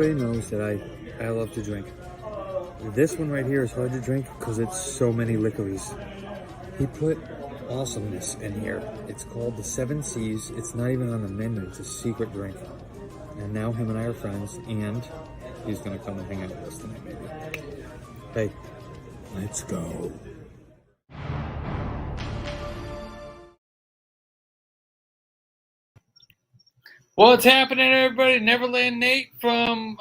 everybody knows that I love to drink. This one right here is hard to drink because it's so many licorice. He put awesomeness in here. It's called the Seven Seas. It's not even on the menu. It's a secret drink. And now him and I are friends, and he's gonna come and hang out with us tonight, maybe. Hey, let's go. What's happening, everybody? Neverland Nate from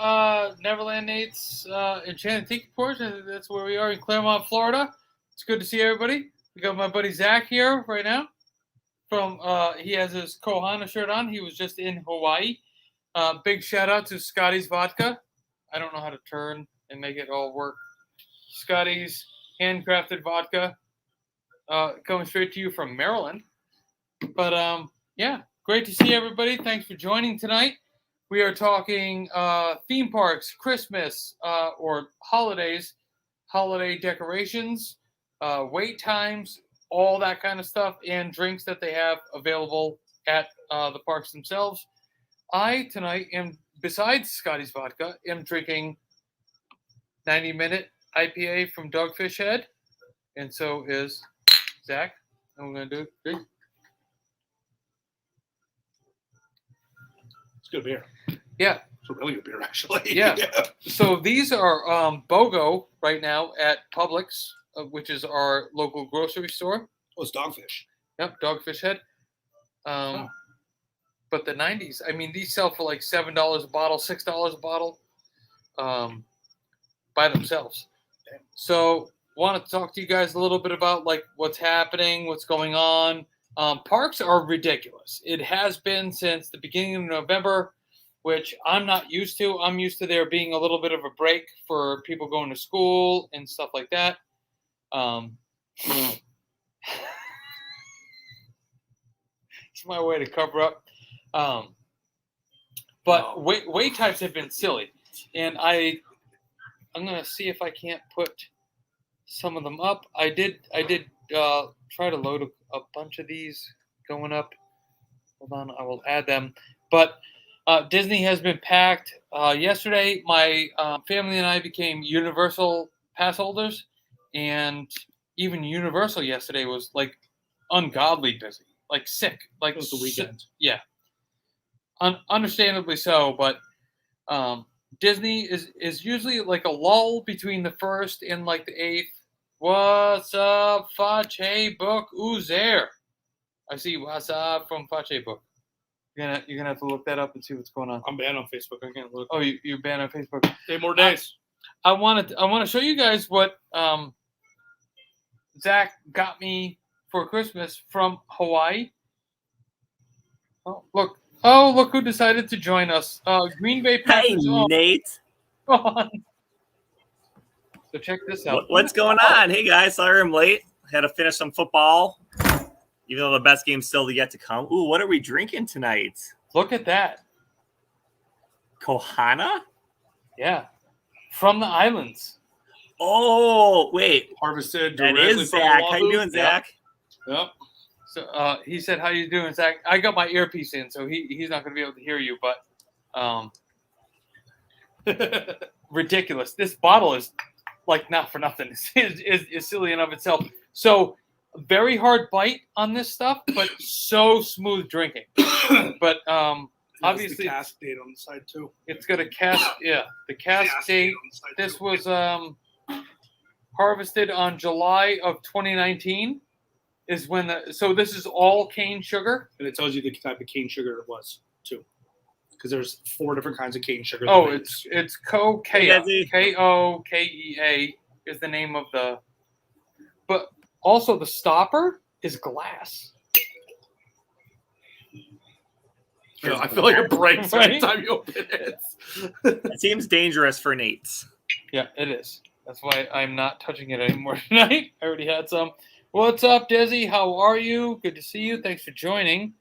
Neverland Nate's Enchanted Tiki Portion. That's where we are in Claremont, Florida. It's good to see everybody. We got my buddy Zach here right now. He has his Kohana shirt on. He was just in Hawaii. Big shout out to Scotty's Vodka. I don't know how to turn and make it all work. Scotty's handcrafted vodka, coming straight to you from Maryland. But yeah. Great to see everybody. Thanks for joining tonight. We are talking theme parks, Christmas, or holidays, holiday decorations, wait times, all that kind of stuff, and drinks that they have available at the parks themselves. I, tonight, besides Scotty's Vodka, am drinking 90-minute IPA from Dogfish Head, and so is Zach. And we're going to do it. It's good beer. Yeah. It's a really good beer, actually. Yeah. So these are BOGO right now at Publix, which is our local grocery store. Oh, it's Dogfish. Yep, Dogfish Head. But the 90s, I mean, these sell for like $7 a bottle, $6 a bottle by themselves. So wanted to talk to you guys a little bit about like what's happening, what's going on. Parks are ridiculous. It has been since the beginning of November, which I'm not used to. I'm used to there being a little bit of a break for people going to school and stuff like that. It's my way to cover up. But wait times have been silly. And I'm going to see if I can't put some of them up. I did try to load a bunch of these going up. Hold on, I will add them. But Disney has been packed. Yesterday, my family and I became Universal pass holders, and even Universal yesterday was like ungodly busy, like sick. Like it was the weekend. Yeah, understandably so. But Disney is usually like a lull between the 1st and like the 8th. What's up, Fache Book? Who's there? I see what's up from Fache Book. You're gonna have to look that up and see what's going on. I'm banned on Facebook. I can't look. Oh, you're banned on Facebook. 8 more days. I want to show you guys what Zach got me for Christmas from Hawaii. Oh look who decided to join us. Green Bay Packers. Hey, Nate. Go on. So check this out. What's going on? Hey, guys. Sorry I'm late. Had to finish some football, even though the best game's still yet to come. Ooh, what are we drinking tonight? Look at that. Kohana? Yeah. From the islands. Oh, wait. Harvested That directly is from Zach. Oahu. How you doing, Zach? Yep. So he said, "How you doing, Zach?" I got my earpiece in, so he's not going to be able to hear you. But ridiculous. This bottle is like not for nothing. It's silly in of itself. So very hard bite on this stuff, but so smooth drinking. But obviously, the cast date on the side too. it's got a cast. Yeah, the cast date. on the side This too. was harvested on July of 2019. Is when so this is all cane sugar. And it tells you the type of cane sugar it was too, because there's 4 different kinds of cane sugar. Oh, it's Kokea. Desi. Kokea is the name of the. But also the stopper is glass. I feel like it breaks every Right? time you open it. It seems dangerous for Nate's. Yeah, it is. That's why I'm not touching it anymore tonight. I already had some. What's up, Desi? How are you? Good to see you. Thanks for joining.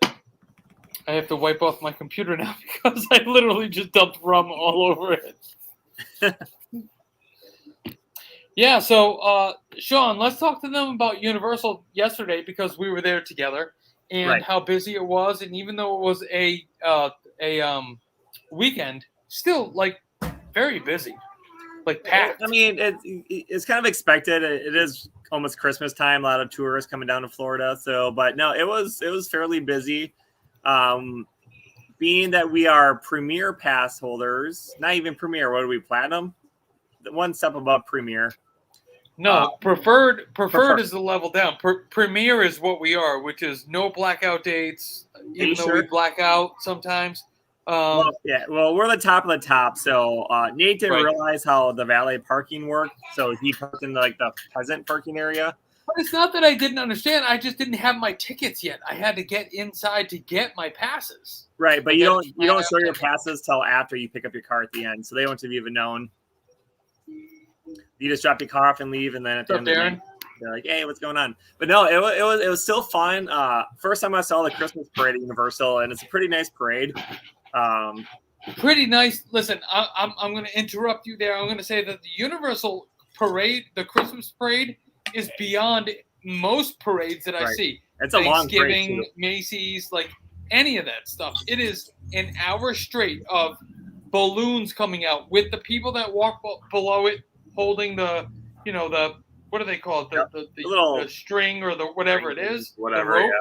I have to wipe off my computer now because I literally just dumped rum all over it. Yeah, so Sean, let's talk to them about Universal yesterday because we were there together and Right. how busy it was. And even though it was a weekend, still like very busy, like packed. I mean, it's kind of expected. It is almost Christmas time. A lot of tourists coming down to Florida. So, but no, it was fairly busy. Being that we are premier pass holders, not even premier. What are we? Platinum? One step above premier. No, preferred is the level down. Premier is what we are, which is no blackout dates, even though we black out sometimes. Well, we're the top of the top. So Nate didn't realize how the valet parking worked, so he parked in like the peasant parking area. But it's not that I didn't understand. I just didn't have my tickets yet. I had to get inside to get my passes. Right, but you don't show your passes till after you pick up your car at the end, so they won't have even known. You just drop your car off and leave, and then at the end of the night, they're like, "Hey, what's going on?" But no, it was still fun. First time I saw the Christmas parade at Universal, and it's a pretty nice parade. Pretty nice. Listen, I'm going to interrupt you there. I'm going to say that the Universal parade, the Christmas parade, is beyond most parades that I see. It's a long parade. Thanksgiving, Macy's, like any of that stuff. It is an hour straight of balloons coming out with the people that walk below it holding the what do they call it? The string or the whatever it is. Whatever, the rope,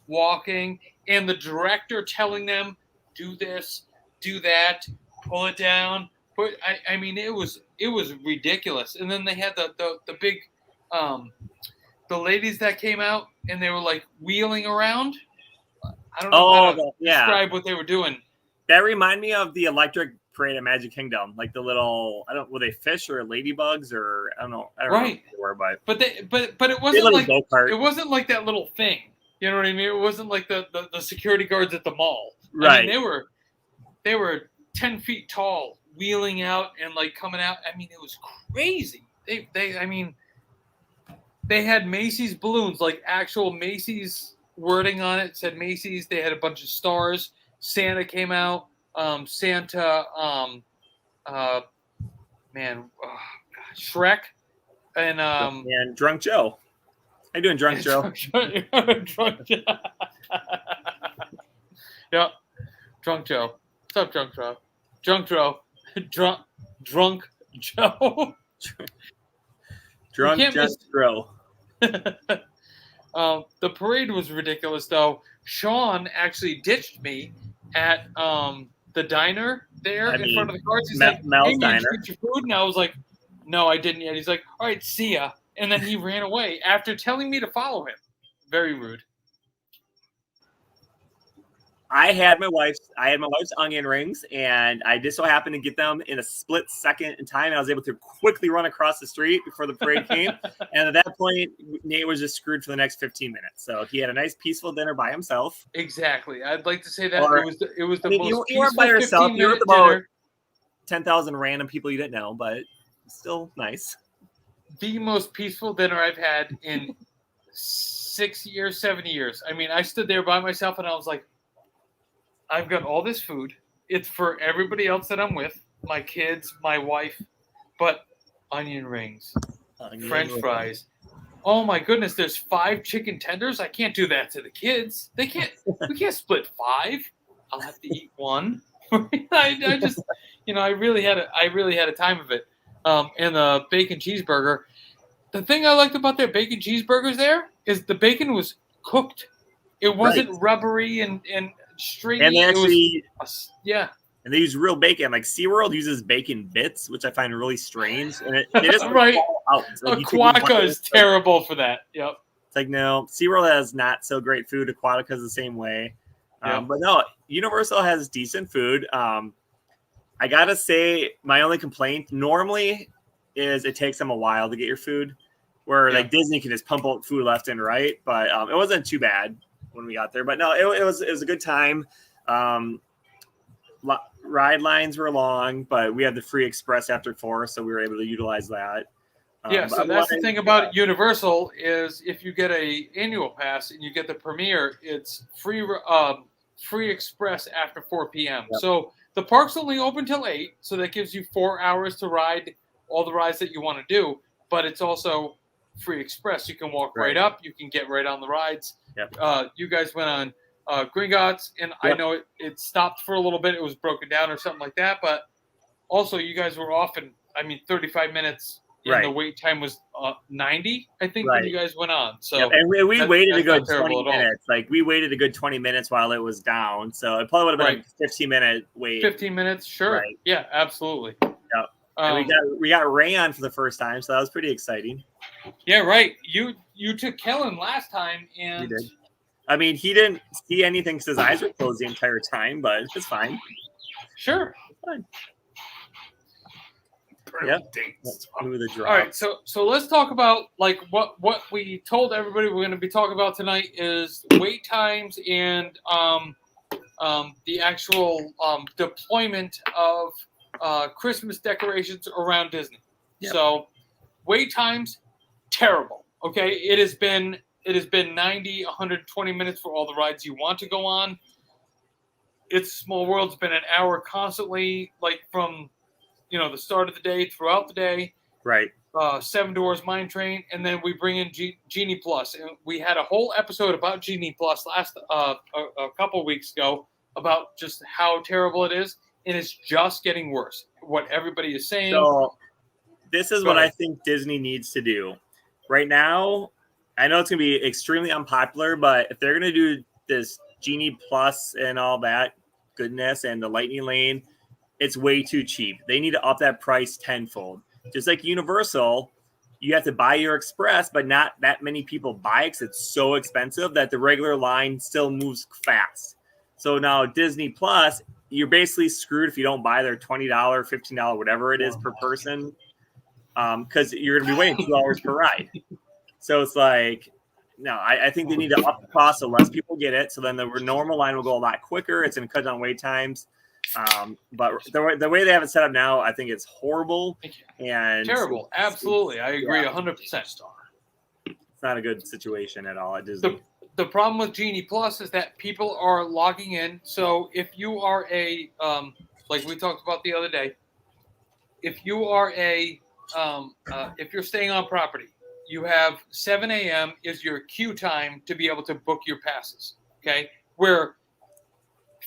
walking, and the director telling them, do this, do that, pull it down. I mean, it was ridiculous. And then they had the big, the ladies that came out and they were like wheeling around. I don't know how to describe what they were doing. That reminded me of the electric parade at Magic Kingdom, like the little were they fish or ladybugs or I don't know know what they were, but it wasn't like it wasn't like that little thing. You know what I mean? It wasn't like the security guards at the mall. Right. I mean, they were 10 feet tall, wheeling out and like coming out. I mean, it was crazy. They had Macy's balloons, like actual Macy's wording on it. Said Macy's. They had a bunch of stars. Santa came out. Shrek, and Drunk Joe. How you doing, Drunk Joe? Drunk Joe. Yep. Drunk Joe. What's up, Drunk Joe? Drunk Joe. Drunk Joe. Drunk Joe. The parade was ridiculous, though. Sean actually ditched me at the diner there in front of the cars. He's like, "Hey, man, did you get your food?" And I was like, "No, I didn't yet." He's like, "All right, see ya." And then he ran away after telling me to follow him. Very rude. I had my wife's onion rings, and I just so happened to get them in a split second in time. And I was able to quickly run across the street before the parade came. And at that point, Nate was just screwed for the next 15 minutes. So he had a nice, peaceful dinner by himself. Exactly. I'd like to say that it was the most you weren't by yourself. You were with about 10,000 random people you didn't know, but still nice. The most peaceful dinner I've had in 6 years, 7 years. I mean, I stood there by myself, and I was like, I've got all this food. It's for everybody else that I'm with, my kids, my wife, but onion rings, French fries. Oh my goodness, there's 5 chicken tenders. I can't do that to the kids. We can't split 5. I'll have to eat 1. I just, I really had a time of it. And the bacon cheeseburger. The thing I liked about their bacon cheeseburgers there is the bacon was cooked. It wasn't rubbery and straight. And they actually, and they use real bacon. Like SeaWorld uses bacon bits, which I find really strange. And it just right. Out. Like Aquatica is terrible for that. Yep. It's like, no, SeaWorld has not so great food. Aquatica is the same way. But no, Universal has decent food. I gotta say, my only complaint normally is it takes them a while to get your food. Where like Disney can just pump out food left and right, but it wasn't too bad when we got there. But no, it was a good time. Ride lines were long, but we had the free express after 4, so we were able to utilize that. So that's the thing about Universal is if you get a annual pass and you get the Premier, it's free express after 4 p.m. Yep. So the park's only open till 8, so that gives you 4 hours to ride all the rides that you want to do. But it's also free express. You can walk right up. You can get right on the rides. Yep. You guys went on Gringotts, and I Yep. know it stopped for a little bit. It was broken down or something like that, but also you guys were off in, 35 minutes. And Right. the wait time was 90, I think, when Right. you guys went on. So Yep. And we waited a that's good not terrible 20 at all. minutes. Like we waited a good 20 minutes while it was down. So it probably would have been Right. a 15-minute wait. 15 minutes, sure. Right. Yeah, absolutely. Yep. And we got Ray on for the first time, so that was pretty exciting. Yeah, right. You took Kellen last time, and He did. I mean, he didn't see anything because his eyes were closed the entire time, but it's fine. sure. Fine. Yep. Move the drop. All right, so let's talk about like what we told everybody we're going to be talking about tonight is wait times and the actual deployment of Christmas decorations around Disney. Yep. So wait times terrible. Okay, it has been 90, 120 minutes for all the rides you want to go on. It's Small World's been an hour constantly, like from the start of the day throughout the day. Right. Seven Doors Mine Train, and then we bring in Genie Plus. And we had a whole episode about Genie Plus last a couple of weeks ago about just how terrible it is, and it's just getting worse. What everybody is saying. So this is what I think Disney needs to do. Right now, I know it's going to be extremely unpopular, but if they're going to do this Genie Plus and all that goodness and the Lightning Lane, it's way too cheap. They need to up that price tenfold. Just like Universal, you have to buy your Express, but not that many people buy it because it's so expensive that the regular line still moves fast. So now Disney Plus, you're basically screwed if you don't buy their $20, $15, whatever it is per person, because you're going to be waiting 2 hours per ride. So it's like, no, I think they need to up the cost so less people get it. So then the normal line will go a lot quicker. It's going to cut down wait times. But the way they have it set up now, I think it's horrible and terrible. Absolutely, I agree 100%. It's not a good situation at all at Disney. The problem with Genie Plus is that people are logging in. So if you are like we talked about the other day, if you are if you're staying on property, you have 7 a.m. is your queue time to be able to book your passes. Okay, where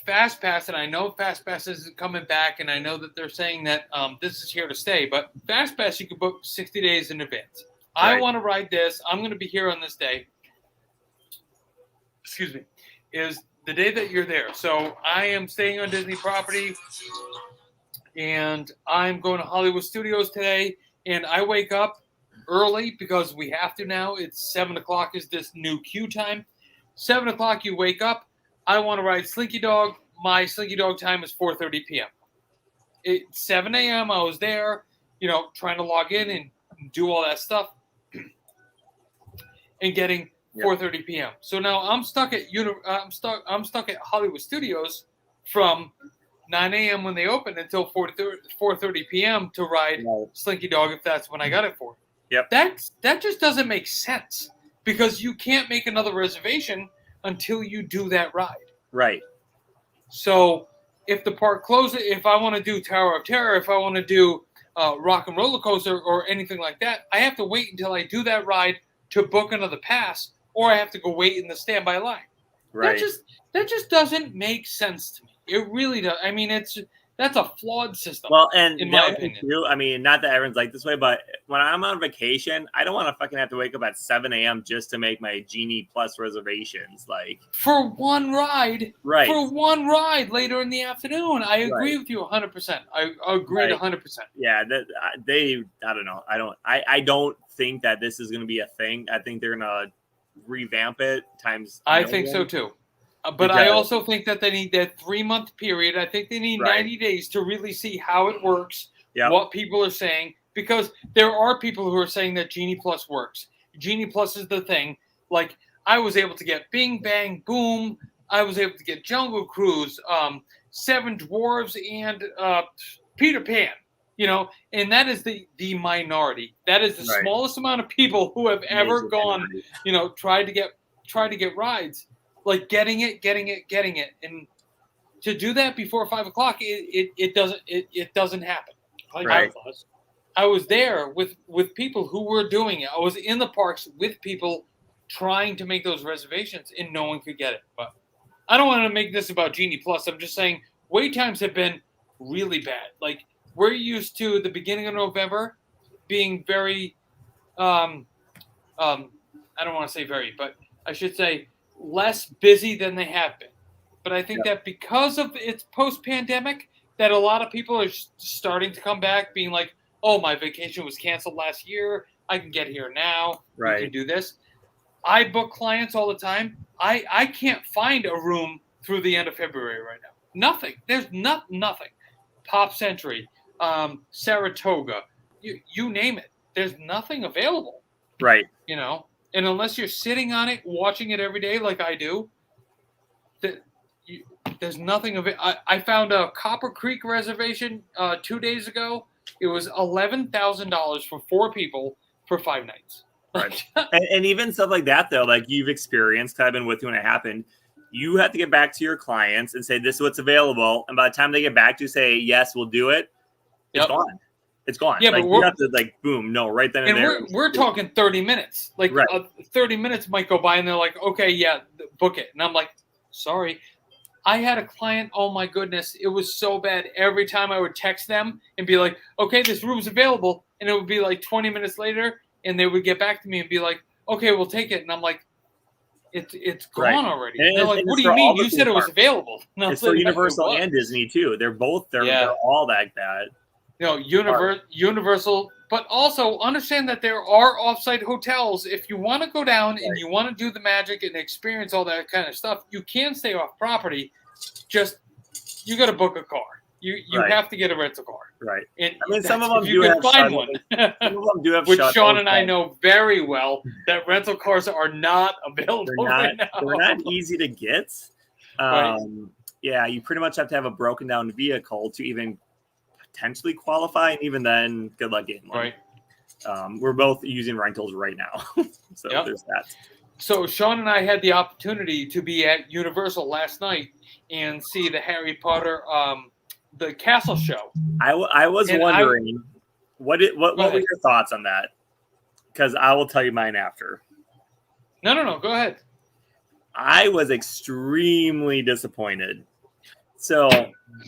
Fast Pass, and I know Fast Pass isn't coming back, and I know that they're saying that this is here to stay, but Fast Pass you can book 60 days in advance. Right. I want to ride this. I'm going to be here on this day. Excuse me. Is the day that you're there. So I am staying on Disney property, and I'm going to Hollywood Studios today, and I wake up early because we have to now. It's 7 o'clock is this new queue time. 7 o'clock you wake up. I want to ride Slinky Dog. My Slinky Dog time is 4:30 p.m. At 7 a.m. I was there, trying to log in and do all that stuff, and getting 4:30 p.m. So now I'm stuck at I'm stuck at Hollywood Studios from 9 a.m. when they open until 4:30 p.m. to ride Slinky Dog if that's when I got it for. Yep. That just doesn't make sense because you can't make another reservation until you do that ride. Right. So if the park closes, if I want to do Tower of Terror, if I want to do Rock and Roller Coaster or anything like that, I have to wait until I do that ride to book another pass, or I have to go wait in the standby line. Right. That just doesn't make sense to me. It really does. I mean, that's a flawed system. Well, and in my opinion, too, I mean, not that everyone's like this way, but when I'm on vacation, I don't want to fucking have to wake up at 7 a.m. just to make my Genie Plus reservations. Like for one ride, right? For one ride later in the afternoon. I agree with you 100%. I agree 100%. Yeah, I don't know. I don't think that this is going to be a thing. I think they're going to revamp it times. I think so too. But I also think that they need that 3-month period. I think they need 90 days to really see how it works, what people are saying, because there are people who are saying that Genie Plus works. Genie Plus is the thing. Like, I was able to get Bing, Bang, Boom. I was able to get Jungle Cruise, Seven Dwarves, and Peter Pan. And that is the minority. That is the smallest amount of people who have ever gone, tried to get rides. Like getting it, and to do that before 5 o'clock, it doesn't happen. Right. I was there with people who were doing it. I was in the parks with people trying to make those reservations, and no one could get it. But I don't want to make this about Genie Plus. I'm just saying wait times have been really bad. Like we're used to the beginning of November being very, I don't want to say very, but I should say less busy than they have been. But I think that because of it's post-pandemic, that a lot of people are starting to come back, being like, "Oh, my vacation was canceled last year. I can get here now. We can do this." I book clients all the time. I can't find a room through the end of February right now. Nothing. There's nothing. Pop Century, Saratoga, you name it. There's nothing available. Right. You know, and unless you're sitting on it, watching it every day like I do, there's nothing of it. I found a Copper Creek reservation 2 days ago. It was $11,000 for 4 people for 5 nights. Right. and even stuff like that, though, like you've experienced, I've been with you when it happened. You have to get back to your clients and say, this is what's available. And by the time they get back to you, say, yes, we'll do it. It's gone. It's gone. Yeah, like, but you have to, like, boom, no, right then and there. We're talking 30 minutes. Like, 30 minutes might go by, and they're like, okay, yeah, book it. And I'm like, sorry. I had a client, oh, my goodness, it was so bad. Every time I would text them and be like, okay, this room's available. And it would be like 20 minutes later, and they would get back to me and be like, okay, we'll take it. And I'm like, it's gone already. And they're like, what do you mean? You said it was available. No, it's for Universal and Disney, too. They're all that bad. You know, Universal, but also understand that there are offsite hotels. If you want to go down and you want to do the magic and experience all that kind of stuff, you can stay off property. Just, you got to book a car. You have to get a rental car. Right. And I mean, some of them do have find one. Some of them do have which Sean and I know very well that rental cars are not available right now. They're not easy to get. Yeah, you pretty much have to have a broken down vehicle to even potentially qualify, and even then, good luck getting one. Right. We're both using rentals right now, so there's that. So Sean and I had the opportunity to be at Universal last night and see the Harry Potter, the castle show. I was wondering, what were your thoughts on that? Because I will tell you mine after. No, go ahead. I was extremely disappointed. So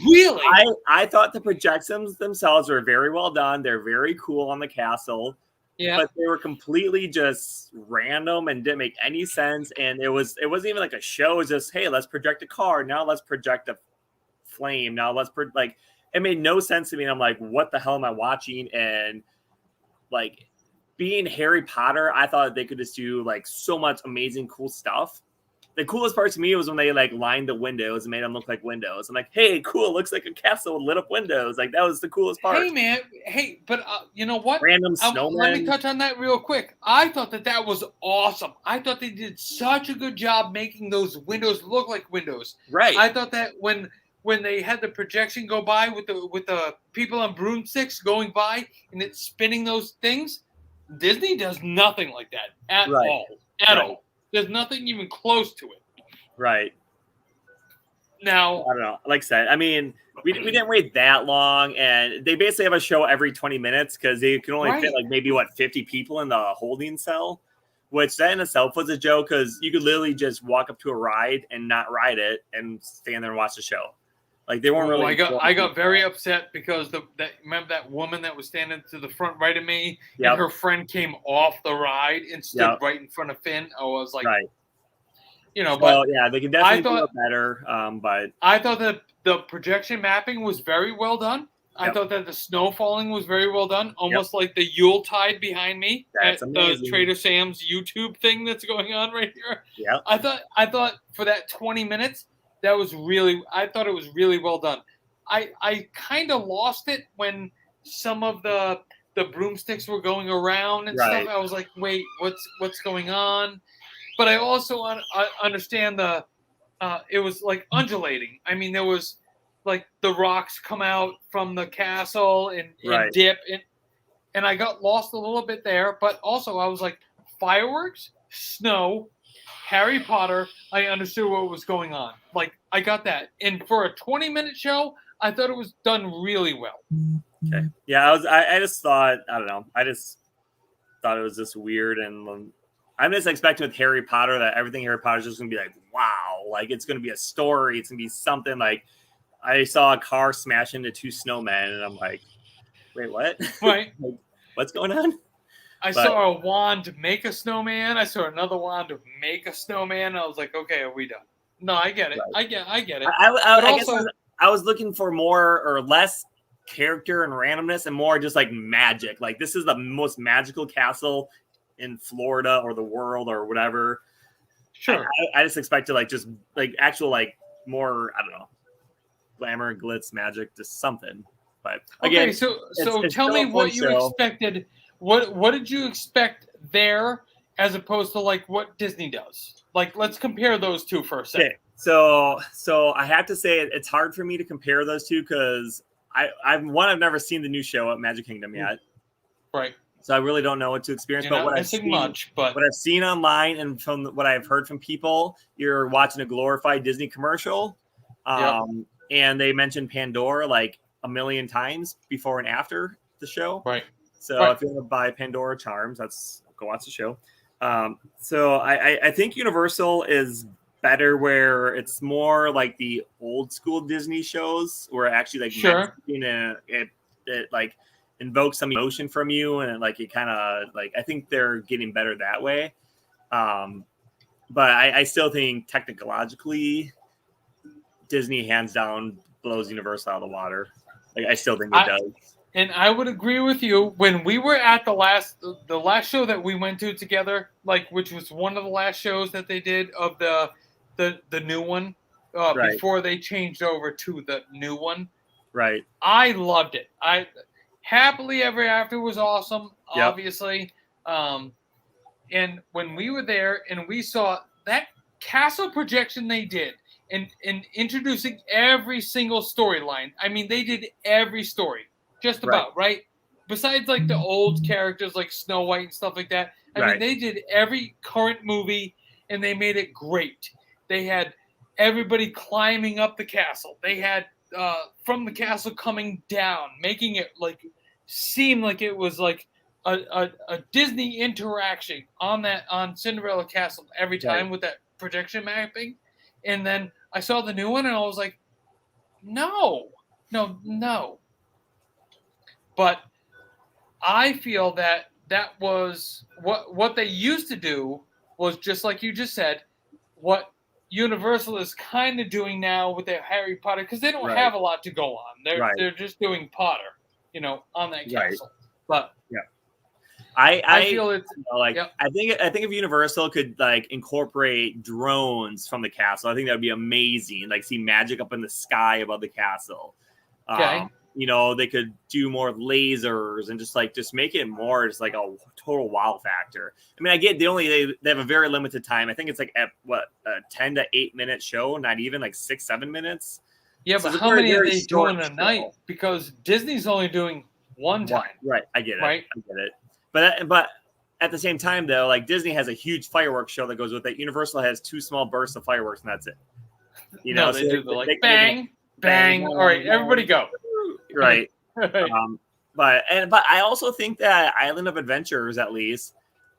really, I thought the projections themselves were very well done. They're very cool on the castle. Yeah. But they were completely just random and didn't make any sense. And it wasn't even like a show. It was just, hey, let's project a car. Now let's project a flame. Now let's like, it made no sense to me. And I'm like, what the hell am I watching? And like, being Harry Potter, I thought they could just do like so much amazing, cool stuff. The coolest part to me was when they like lined the windows and made them look like windows. I'm like, hey, cool, looks like a castle with lit up windows. Like that was the coolest part. Hey man, but you know what? Random snowmen. Let me touch on that real quick. I thought that was awesome. I thought they did such a good job making those windows look like windows. Right. I thought that when they had the projection go by with the people on broomsticks going by and it's spinning those things, Disney does nothing like that at all. At all. There's nothing even close to it. Right. Now, I don't know. Like I said, I mean, we didn't wait that long, and they basically have a show every 20 minutes because they can only fit like maybe 50 people in the holding cell, which that in itself was a joke because you could literally just walk up to a ride and not ride it and stand there and watch the show. Like they weren't really. I got very upset because remember that woman that was standing to the front right of me, and her friend came off the ride and stood right in front of Finn. I was like, you know, but yeah, they can definitely do it better. But I thought that the projection mapping was very well done. I thought that the snow falling was very well done, almost like the Yuletide behind me at the Trader Sam's YouTube thing that's going on right here. Yeah, I thought for that 20 minutes. I thought it was really well done. I kind of lost it when some of the broomsticks were going around and stuff. I was like, wait, what's going on? But I also understand it was like undulating. I mean, there was like the rocks come out from the castle and dip and I got lost a little bit there. But also I was like, fireworks, snow, Harry Potter, I understood what was going on. Like, I got that. And for a 20-minute show, I thought it was done really well. Okay. Yeah, I just thought, I don't know. I just thought it was just weird. And I'm just expecting with Harry Potter that everything Harry Potter is just gonna be like, wow, like it's gonna be a story. It's gonna be something like I saw a car smash into 2 snowmen, and I'm like, wait, what? Right. Like, what's going on? I But- saw a wand make a snowman. I saw another wand make a snowman. I was like, okay, are we done? No, I get it. Right. I get it. I guess also- I was looking for more or less character and randomness and more just like magic. Like this is the most magical castle in Florida or the world or whatever. Sure. I just expected like just like actual like more, I don't know, glamour, glitz, magic, just something. But again, Okay, so it's tell still me a fun what you show. expected. What did you expect there as opposed to like what Disney does? Like, let's compare those two for a second. Okay, so I have to say it's hard for me to compare those two because I've never seen the new show at Magic Kingdom yet, Right. so I really don't know what to experience. You're But not what I've missing seen, much, but what I've seen online and from what I've heard from people, you're watching a glorified Disney commercial, and they mentioned Pandora like a million times before and after the show. right. So Right. if you want to buy Pandora charms, go watch the show. So I think Universal is better where it's more like the old school Disney shows where it actually like Sure. it like invokes some emotion from you and it kind of like I think they're getting better that way. But I still think technologically Disney hands down blows Universal out of the water. Like I still think it does. And I would agree with you. When we were at the last show that we went to together, like which was one of the last shows that they did of the new one, Right. before they changed over to the new one. Right. I loved it. I Happily Ever After was awesome, Yep. obviously. And when we were there and we saw that castle projection they did and introducing every single storyline. I mean, they did every story. Just about, right? Besides like the old characters like Snow White and stuff like that. I mean, they did every current movie and they made it great. They had everybody climbing up the castle. They had from the castle coming down, making it like seem like it was like a Disney interaction on Cinderella Castle every time with that projection mapping. And then I saw the new one and I was like, no. But I feel that was what they used to do was just like you just said, what Universal is kind of doing now with their Harry Potter because they don't have a lot to go on. They're just doing Potter, on that castle. But I feel it's I think if Universal could like incorporate drones from the castle, I think that would be amazing. Like see magic up in the sky above the castle. Okay. They could do more lasers and just make it more just like a total wow factor. I mean, I get they have a very limited time. I think it's like at a 10 to 8 minute show, not even like 6-7 minutes. Yeah, So but how many are very they short doing a show. night? Because Disney's only doing one time. Right, I get it. Right? I get it. But at the same time, though, like Disney has a huge fireworks show that goes with it. Universal has 2 small bursts of fireworks, and that's it. No, they do. They're like bang, bang. All right, everybody go. Right. But I also think that Island of Adventures, at least,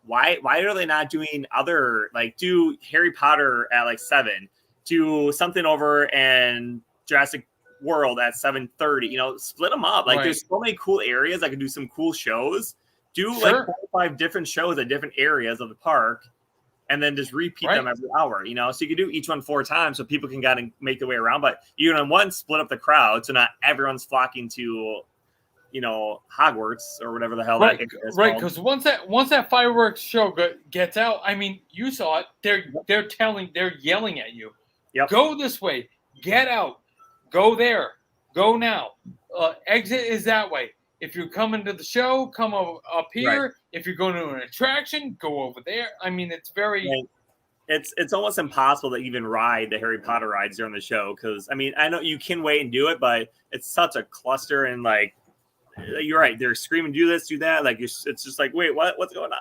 why are they not doing other do Harry Potter at like 7, do something over and Jurassic World at 7:30? Split them up. There's so many cool areas. I could do some cool shows. Do like 4 or 5 different shows at different areas of the park, and then just repeat them every hour. So you could do each one 4 times so people can kind of make their way around. But one, split up the crowd so not everyone's flocking to, Hogwarts or whatever the hell that is. Right, because once that fireworks show gets out, I mean, you saw it. They're yelling at you. Yep. Go this way. Get out. Go there. Go now. Exit is that way. If you're coming to the show, come up here. Right. If you're going to an attraction, go over there. I mean, it's very... It's almost impossible to even ride the Harry Potter rides during the show because, I mean, I know you can wait and do it, but it's such a cluster and, you're right. They're screaming, do this, do that. It's just like, wait, what's going on?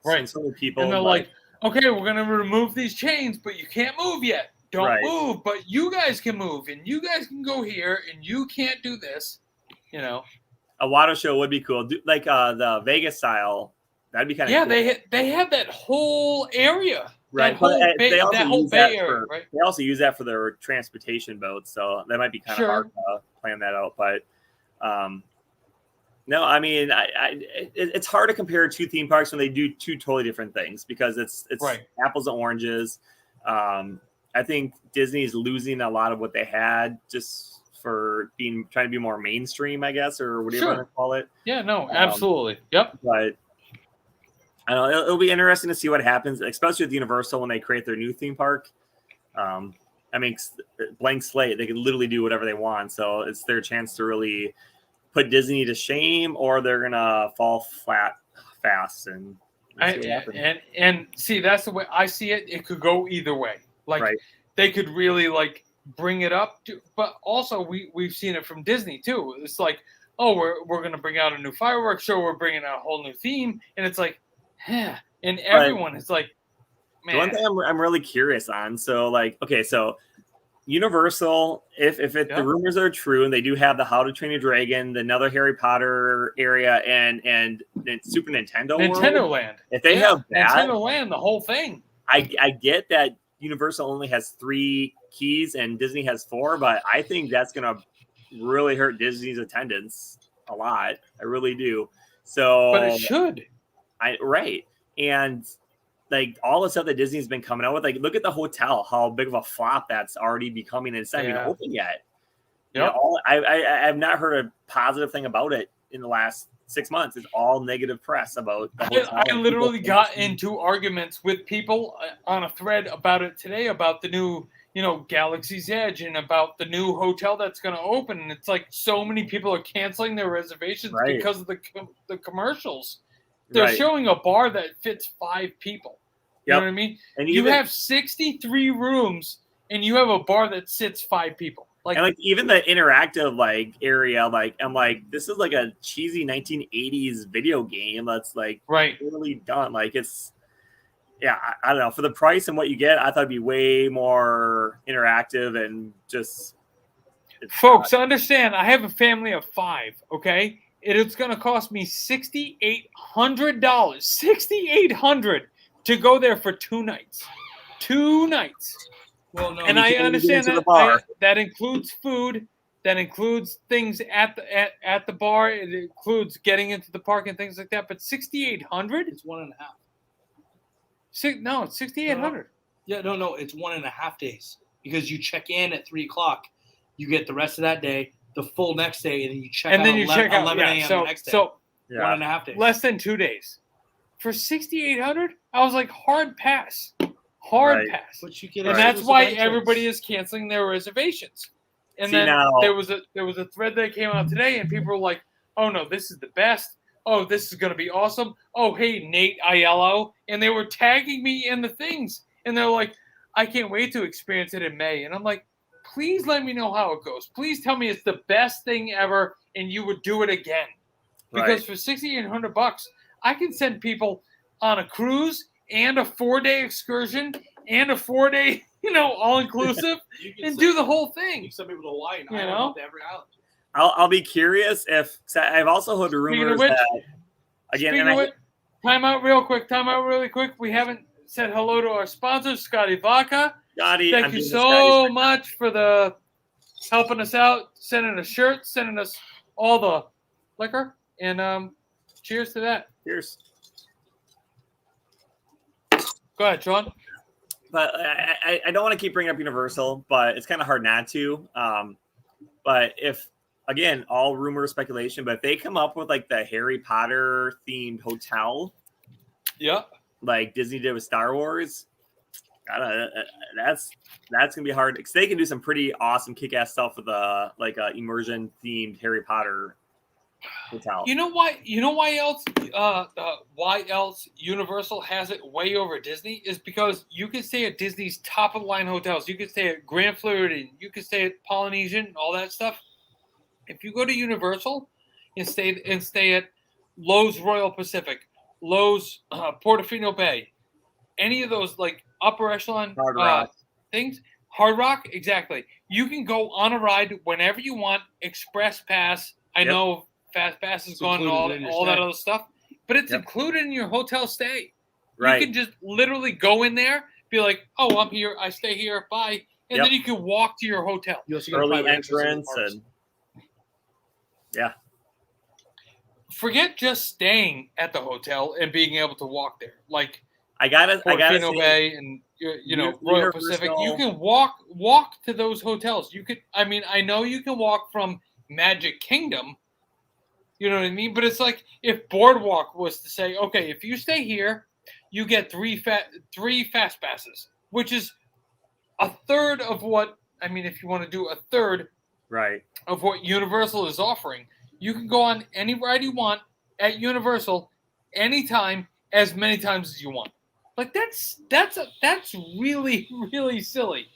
Right. So many people. And they're like, okay, we're going to remove these chains, but you can't move yet. Don't move, but you guys can move, and you guys can go here, and you can't do this. A water show would be cool. The Vegas style That'd be kind of Yeah, cool. they have that whole area. Right, That whole but bay, they also that whole use bay that area, for right? they also use that for their transportation boats, so that might be kind of Sure. hard to plan that out. But no, I mean, it's hard to compare two theme parks when they do two totally different things because it's Right. apples and oranges. I think Disney's losing a lot of what they had just for trying to be more mainstream, I guess, or whatever you Sure. want to call it. Yeah, no, absolutely. Yep. But I don't know, it'll be interesting to see what happens, especially with Universal when they create their new theme park. I mean, blank slate, they can literally do whatever they want. So it's their chance to really put Disney to shame, or they're gonna fall flat fast. And And see, that's the way I see it. It could go either way. Like Right. they could really like bring it up, but also we've seen it from Disney too. It's like, oh, we're gonna bring out a new fireworks show. We're bringing out a whole new theme, and it's like, and everyone is like, man. The one thing I'm really curious on. So like, okay, so Universal, if the rumors are true, and they do have the How to Train Your Dragon, another Harry Potter area, and Super Nintendo World, Land. if they have that, Nintendo Land, the whole thing. I get that Universal only has 3 keys and Disney has 4, but I think that's gonna really hurt Disney's attendance a lot. I really do. So, but it should. Right. And like all the stuff that Disney's been coming out with, like look at the hotel, how big of a flop that's already becoming, and it's not even open yet. Yep. I have not heard a positive thing about it in the last 6 months. It's all negative press about the hotel. I literally got into arguments with people on a thread about it today, about the new, Galaxy's Edge, and about the new hotel that's going to open. And it's like so many people are canceling their reservations because of the commercials. They're showing a bar that fits 5 people. You know what I mean? And you have 63 rooms, and you have a bar that sits 5 people. And even the interactive area, I'm like, this is like a cheesy 1980s video game that's really done. It's I don't know, for the price and what you get, I thought it'd be way more interactive and just. Folks, understand, I have a family of 5. Okay, it's going to cost me $6,800. $6,800 to go there for 2 nights. 2 nights. Well, no, and I understand that that includes food, that includes things at the bar, it includes getting into the park and things like that. But $6,800? It's 1.5. No, it's $6,800. Yeah, no, it's 1.5 days because you check in at 3:00, you get the rest of that day, the full next day, and then you check out 11 a.m. the next day. So 1.5 days, less than 2 days for $6,800. I was like, hard pass. Hard pass. But you get and that's why everybody is canceling their reservations. And then there was a thread that came out today, and people were like, "Oh no, this is the best. Oh, this is gonna be awesome. Oh, hey, Nate Aiello," and they were tagging me in the things, and they're like, "I can't wait to experience it in May." And I'm like, "Please let me know how it goes. Please tell me it's the best thing ever, and you would do it again." Because for $6,800, I can send people on a cruise and a 4-day excursion and a 4-day, all-inclusive, and do the whole thing. You send people to Hawaii, and to every island. I'll be curious if I've also heard rumors that again. Time out really quick. We haven't said hello to our sponsor, Scotty Vodka. Scotty, thank you so much for helping us out, sending us shirts, sending us all the liquor, and cheers to that. Cheers. Go ahead, Sean. But I don't want to keep bringing up Universal, but it's kind of hard not to. But if, again, all rumor speculation, but if they come up with the Harry Potter themed hotel, like Disney did with Star Wars, that's gonna be hard because they can do some pretty awesome kick-ass stuff with a immersion themed Harry Potter hotel. You know why else Universal has it way over Disney is because you can stay at Disney's top of the line hotels. You can stay at Grand Floridian, you can stay at Polynesian, all that stuff. If you go to Universal and stay at Lowe's Royal Pacific, Lowe's Portofino Bay, any of those upper echelon things, Hard Rock, exactly. You can go on a ride whenever you want, express pass. I know Fast Pass is gone and all that other stuff. but it's Yep. included in your hotel stay. Right. You can just literally go in there, be like, "Oh, I'm here. I stay here. Bye," and Yep. then you can walk to your hotel. You also get a Early private entrance to the entrance parks. and yeah. Forget just staying at the hotel and being able to walk there, like I gotta Portofino say, Bay and Royal Universal- Pacific. You can walk to those hotels. You could. I mean, I know you can walk from Magic Kingdom. You know what I mean? But it's like if Boardwalk was to say, okay, if you stay here, you get three fast passes, which is a third of what. I mean, if you want to do a third right. of what Universal is offering, you can go on any ride you want at Universal anytime, as many times as you want. Like that's really, really silly,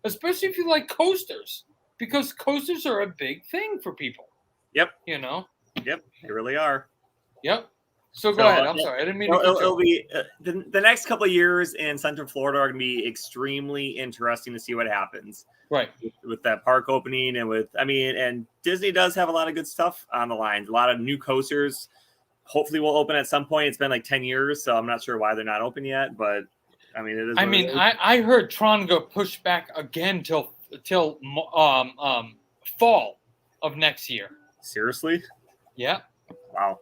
especially if you like coasters, because coasters are a big thing for people. Yep. Yep, they really are. Yep. So go ahead. I'm sorry, I didn't mean to cut you It'll off. be the next couple of years in Central Florida are going to be extremely interesting to see what happens. Right. With that park opening and Disney does have a lot of good stuff on the line. A lot of new coasters. Hopefully will open at some point. It's been like 10 years, so I'm not sure why they're not open yet, but I mean, it is. I heard Tron go pushed back again till fall of next year. Seriously? Yeah. Wow.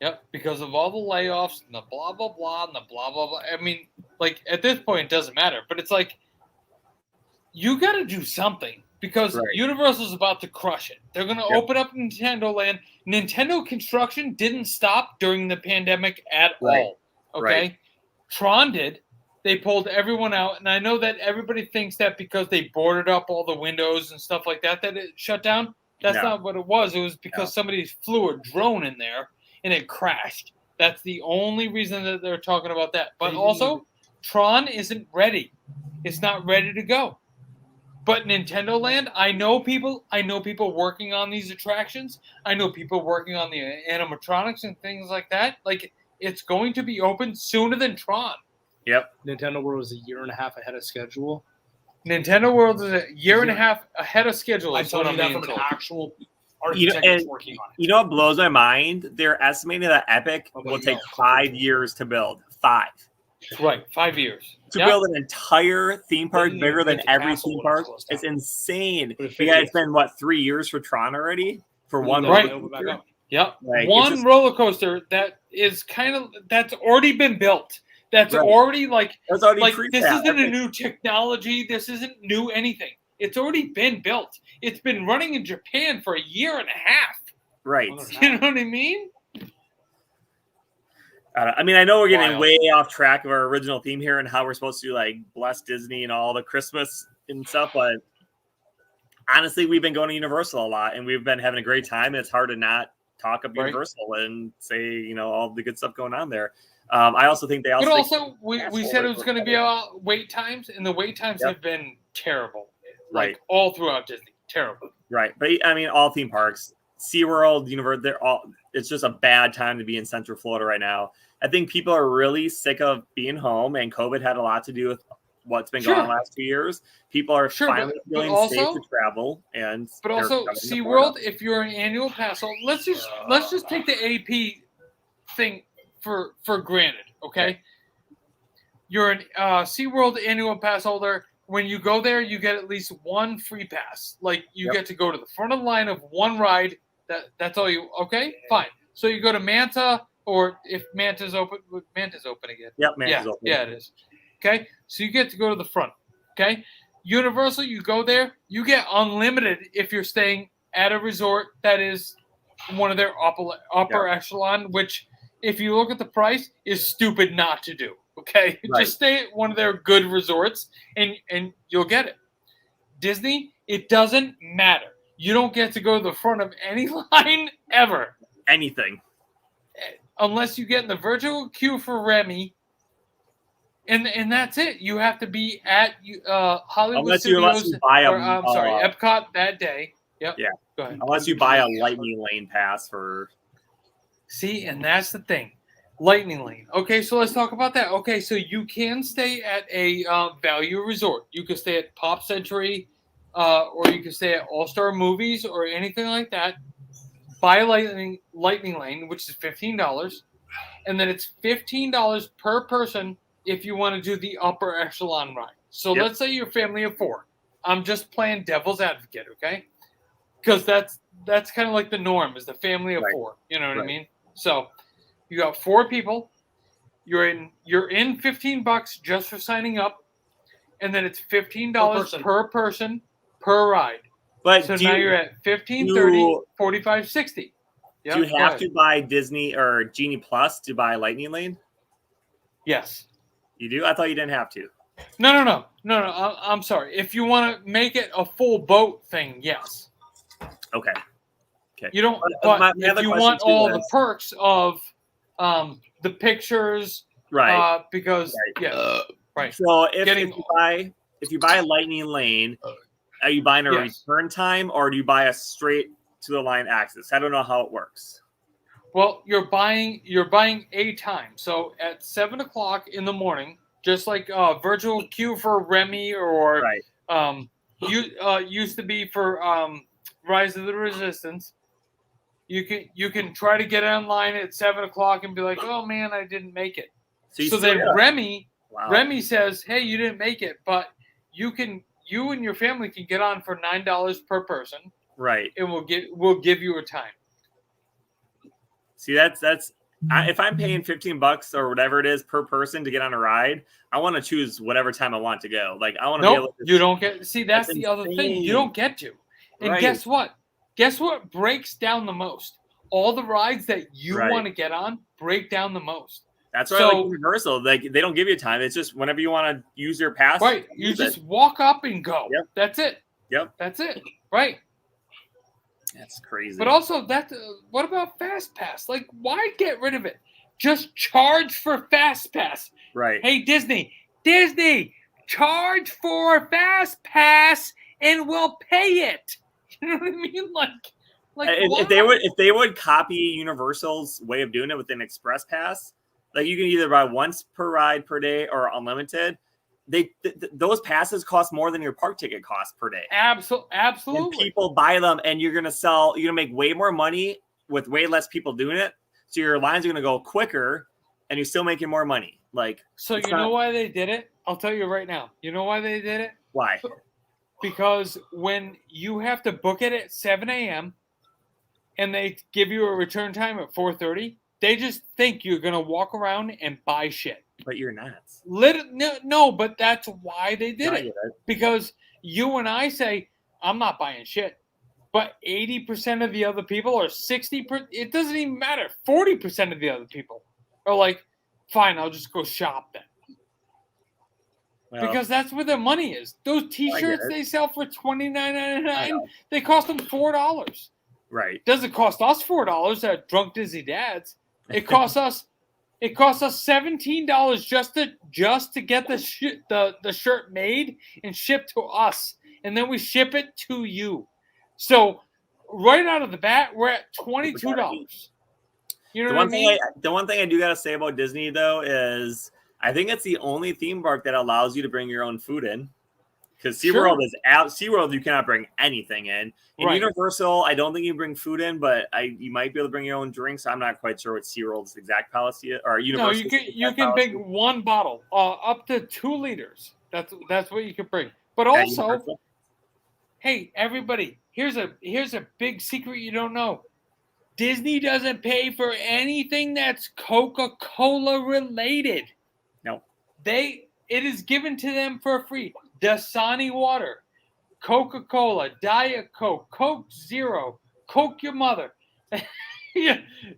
Yep, because of all the layoffs and the blah, blah, blah, and the blah, blah, blah. I mean, like, at this point, it doesn't matter. But it's like, you got to do something because Universal's about to crush it. They're going to open up Nintendo Land. Nintendo construction didn't stop during the pandemic at all. Okay? Right. Tron did. They pulled everyone out. And I know that everybody thinks that because they boarded up all the windows and stuff like that, that it shut down. That's not what it was. It was because somebody flew a drone in there and it crashed. That's the only reason that they're talking about that. But also, Tron isn't ready. It's not ready to go. But Nintendo Land, I know people working on these attractions. I know people working on the animatronics and things like that. Like, it's going to be open sooner than Tron. Yep. Nintendo World is a year and a half ahead of schedule. Nintendo World is a year and a half ahead of schedule. I'm telling you that from an actual architect that's working on it. You know what blows my mind? They're estimating that Epic will take 5 years to build. 5. Right, 5 years. To build an entire theme park bigger than every theme park. It's insane. You guys spend, 3 years for Tron already? For one right. Yep. Like, one roller coaster that's already been built. That's already this isn't a new technology. This isn't new anything. It's already been built. It's been running in Japan for a year and a half. Right. You know what I mean? I know we're getting way off track of our original theme here and how we're supposed to bless Disney and all the Christmas and stuff, but honestly, we've been going to Universal a lot and we've been having a great time. And it's hard to not talk up Universal and say, all the good stuff going on there. I also think they also. But also, we said it was going to be about wait times, and the wait times have been terrible. All throughout Disney, terrible. Right, but all theme parks, SeaWorld, Universal, they're all. It's just a bad time to be in Central Florida right now. I think people are really sick of being home, and COVID had a lot to do with what's been going on the last 2 years. People are finally feeling safe to travel, but also SeaWorld, if you're an annual pass holder, let's just take the AP thing for granted, okay? You're an SeaWorld annual pass holder. When you go there, you get at least one free pass. Like, you get to go to the front of the line of one ride. That's all you, okay? Fine. So you go to Manta, or if Manta's open again. Yep, Manta's open. Yeah, it is. Okay? So you get to go to the front, okay? Universal, you go there, you get unlimited if you're staying at a resort that is one of their upper echelon, which, if you look at the price, is stupid not to do. Okay, just stay at one of their good resorts, and you'll get it. Disney, it doesn't matter. You don't get to go to the front of any line ever. Anything, unless you get in the virtual queue for Remy, and that's it. You have to be at Hollywood Studios. Epcot that day. Yep. Yeah. Go ahead. Unless you buy a Lightning Lane pass for. See, and that's the thing. Lightning Lane. Okay, so let's talk about that. Okay, so you can stay at a value resort. You can stay at Pop Century, or you can stay at All Star Movies or anything like that. buy a lightning lane, which is $15, and then it's $15 per person if you want to do the upper echelon ride. So let's say you're a family of 4. I'm just playing devil's advocate, okay? Because that's kind of like the norm is the family of 4. You know what I mean? So you got 4 people. You're in $15 just for signing up, and then it's $15 per person per ride. But so now you're at 15, 30, 45, 60. Yep, do you have to buy Disney or Genie Plus to buy Lightning Lane? Yes. You do? I thought you didn't have to. No. I'm sorry. If you want to make it a full boat thing, yes. Okay. You don't. But if you want all the perks of the pictures, right? Because right. So if you buy a Lightning Lane, are you buying a return time or do you buy a straight to the line access? I don't know how it works. Well, you're buying a time. So at 7 o'clock in the morning, just like virtual queue for Remy or used to be for Rise of the Resistance. You can try to get online at 7 o'clock and be like, oh man, I didn't make it. So then Remy says, hey, you didn't make it, but you and your family can get on for $9 per person. Right. And we'll give you a time. See, if I'm paying $15 or whatever it is per person to get on a ride, I want to choose whatever time I want to go. Like I want to be able to. You don't get. See, that's the other thing. You don't get to. And guess what? Guess what breaks down the most? All the rides that you want to get on break down the most. That's why I like Universal. Like they don't give you time. It's just whenever you want to use your pass. Right. You just walk up and go. Yep. That's it. Yep. That's it. Right. That's crazy. But also, what about Fast Pass? Like, why get rid of it? Just charge for Fast Pass. Right. Hey, Disney, charge for Fast Pass and we'll pay it. You know what I mean? Like if they would copy Universal's way of doing it with an Express Pass, like you can either buy once per ride per day or unlimited. Those passes cost more than your park ticket costs per day. Absolutely. And people buy them, and you're gonna make way more money with way less people doing it. So your lines are gonna go quicker, and you're still making more money. Know why they did it? I'll tell you right now. You know why they did it? Why? Because when you have to book it at 7 a.m. and they give you a return time at 4:30, they just think you're gonna walk around and buy shit. But you're not. No, but that's why they did it. Because you and I say, I'm not buying shit. But 80% of the other people or 60%, it doesn't even matter. 40% of the other people are like, fine, I'll just go shop then. Well, because that's where their money is. Those T-shirts they sell for $29.99, they cost them $4. Right. Doesn't cost us $4 at Drunk Disney Dads. It costs us $17 just to get the shirt made and shipped to us, and then we ship it to you. So right out of the bat, we're at $22. You know what I mean? The one thing I do gotta say about Disney though is I think it's the only theme park that allows you to bring your own food in. Because SeaWorld is out. SeaWorld, you cannot bring anything in. In Universal, I don't think you bring food in, but you might be able to bring your own drinks. I'm not quite sure what SeaWorld's exact policy is. Or Universal. No, you can bring one bottle, up to 2 liters. That's what you can bring. But also, hey, everybody, here's a big secret you don't know. Disney doesn't pay for anything that's Coca-Cola related. No. It is given to them for free. Dasani water, Coca-Cola, Diet Coke, Coke Zero, Coke your mother.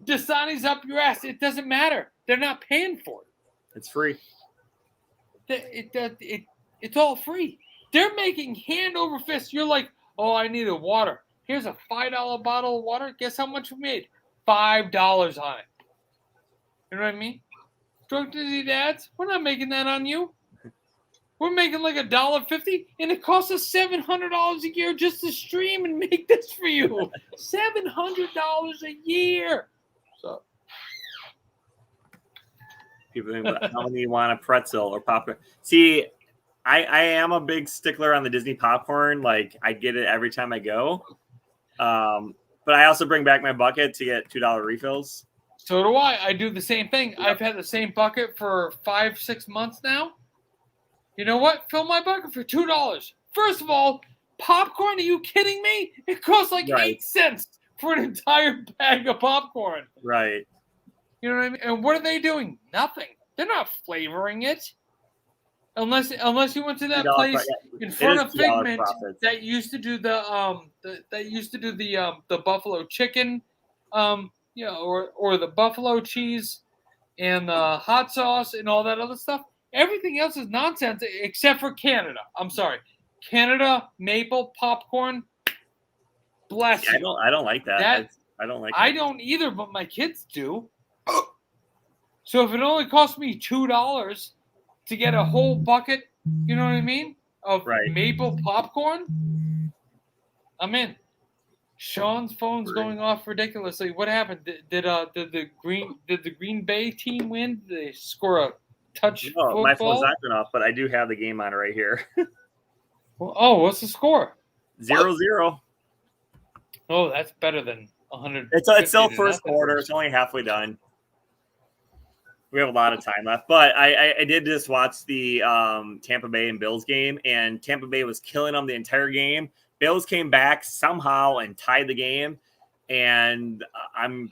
Dasani's up your ass. It doesn't matter. They're not paying for it. It's free. It's all free. They're making hand over fist. You're like, oh, I need a water. Here's a $5 bottle of water. Guess how much we made? $5 on it. You know what I mean? Drunk Disney Dads, we're not making that on you. We're making like $1.50, and it costs us $700 a year just to stream and make this for you. $700 a year. So people think about how many you want a pretzel or popcorn. See, I am a big stickler on the Disney popcorn. Like I get it every time I go. But I also bring back my bucket to get $2 refills. So do I. I do the same thing. Yep. I've had the same bucket for 5-6 months now. You know what? Fill my bucket for $2. First of all, popcorn? Are you kidding me? It costs like 8 cents for an entire bag of popcorn. Right. You know what I mean? And what are they doing? Nothing. They're not flavoring it. Unless you went to that place in front of Figment that used to do the buffalo chicken, or the buffalo cheese and the hot sauce and all that other stuff. Everything else is nonsense except for Canada. I'm sorry. Canada maple popcorn. Bless you. I don't like that. I don't like. I don't either, but my kids do. So if it only costs me $2 to get a whole bucket, you know what I mean, of maple popcorn, I'm in. Sean's phone's going off ridiculously. What happened? Did the Green Bay team win? Did they score a touch? No, my phone's not going off, but I do have the game on right here. What's the score? 0-0. Oh, that's better than 100. It's still first quarter. It's only halfway done. We have a lot of time left, but I did just watch the Tampa Bay and Bills game, and Tampa Bay was killing them the entire game. Bills came back somehow and tied the game, and I'm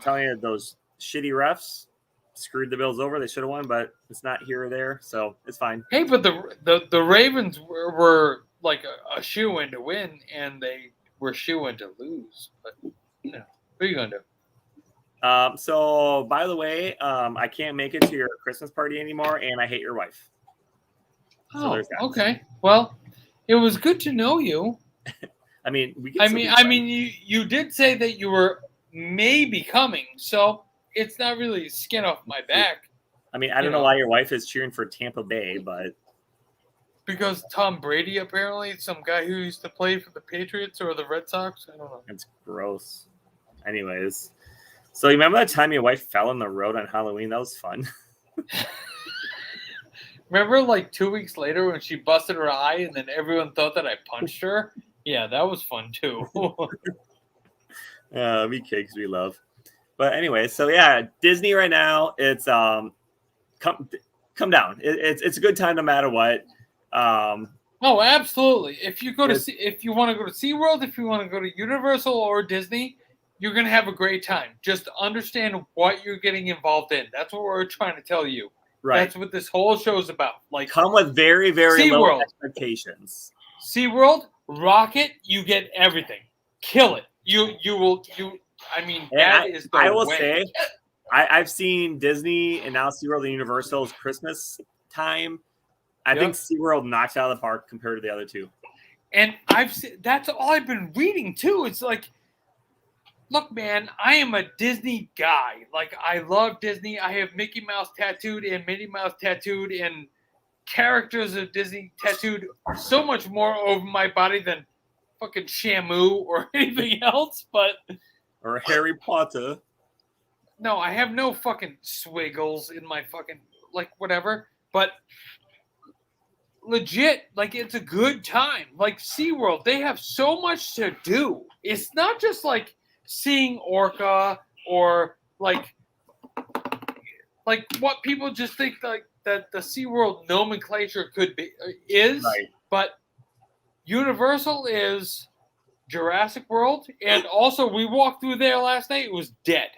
telling you, those shitty refs screwed the Bills over. They should have won, but it's not here or there, so it's fine. Hey, but the Ravens were like a shoe-in to win, and they were shoe-in to lose. But what are you gonna do? So by the way, I can't make it to your Christmas party anymore, and I hate your wife. So okay. Well, it was good to know you. I mean, you did say that you were maybe coming, so it's not really skin off my back. I mean, I don't know why your wife is cheering for Tampa Bay, but because Tom Brady, apparently, some guy who used to play for the Patriots or the Red Sox. I don't know. It's gross. Anyways. So you remember that time your wife fell in the road on Halloween? That was fun. Remember like 2 weeks later when she busted her eye and then everyone thought that I punched her? Yeah, that was fun too. We kids we love. But anyway, so yeah, Disney right now, it's come down. It's a good time no matter what. Oh, absolutely. If you want to go to SeaWorld, if you want to go to Universal or Disney, you're going to have a great time. Just understand what you're getting involved in. That's what we're trying to tell you. Right. That's what this whole show's about. Like, come with very, very low expectations. SeaWorld, rock it. You get everything. Kill it. I will say, I've seen Disney and now SeaWorld and Universal's Christmas time. I think SeaWorld knocks out of the park compared to the other two. And that's all I've been reading too. It's like, look, man, I am a Disney guy. Like, I love Disney. I have Mickey Mouse tattooed and Minnie Mouse tattooed and characters of Disney tattooed so much more over my body than fucking Shamu or anything else. Or Harry Potter. No, I have no fucking swiggles in my fucking, like, whatever. But legit, like, it's a good time. Like, SeaWorld, they have so much to do. It's not just, like, seeing orca or like what people just think like that the SeaWorld nomenclature is, but Universal is Jurassic World, and also we walked through there last night. It was dead.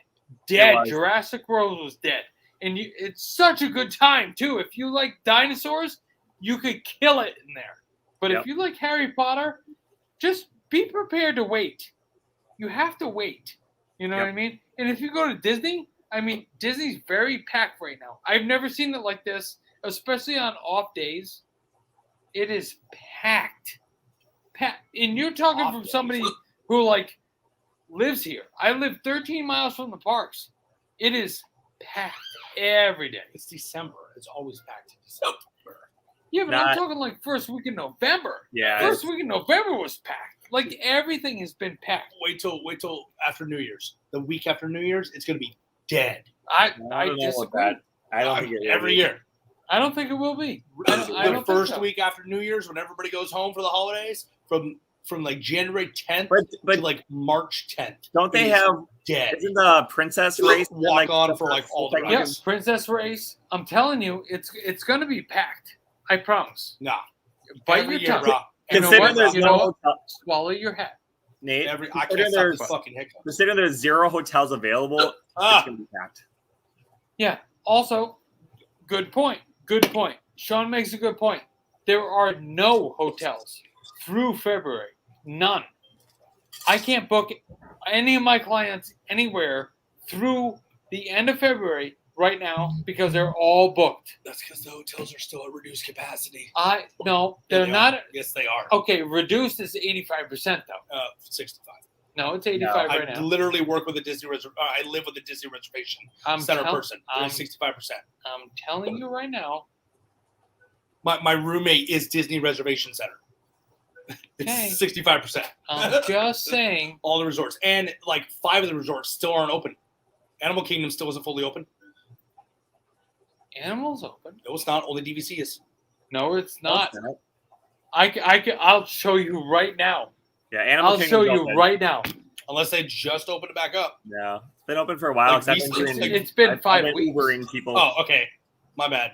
Jurassic World was dead, and it's such a good time too. If you like dinosaurs, you could kill it in there. But if you like Harry Potter, just be prepared to wait. You have to wait. You know what I mean? And if you go to Disney, I mean, Disney's very packed right now. I've never seen it like this, especially on off days. It is packed. And you're talking from somebody who, like, lives here. I live 13 miles from the parks. It is packed every day. It's December. It's always packed in December. Yeah, but I'm talking like first week in November. Yeah. First week in November was packed. Like, everything has been packed. Wait till after New Year's. The week after New Year's, it's going to be dead. I disagree. I don't think it every year. I don't think it will be. The first week after New Year's, when everybody goes home for the holidays, from from like January 10th but to like March 10th. don't they It is have? dead? Isn't the princess race Walk on for like all the like, Yes, Princess Race. I'm telling you, it's going to be packed. I promise. Nah. Bite Every your year, tongue. bro. Considering there's You no know what? hotel, Swallow your hat. Nate. I Considering can't stop there's the fucking hiccups. considering there's 0 hotels available, it's gonna be packed. Yeah. Also, good point. Good point. Sean makes a good point. There are no hotels through February. None. I can't book any of my clients anywhere through the end of February right now because they're all booked. That's because the hotels are still at reduced capacity. No, Yeah, they're they not. are. Yes, they are. Okay, reduced is 85% though. 65. No, it's 85 right I now. literally work with a Disney I live with a Disney reservation center person. They're 65%. I'm telling you right now. My roommate is Disney reservation center. Okay. It's 65%. I'm just saying. All the resorts. And like 5 of the resorts still aren't open. Animal Kingdom still isn't fully open. Animals open. No, it's not. Only DVC is. No, it's not. I'll show you right now. Yeah, Animal I'll Kingdom's show you open. right now. Unless they just opened it back up. Yeah, it's been open for a while. Like, It's been 5 weeks. Ubering people. Oh, okay. My bad.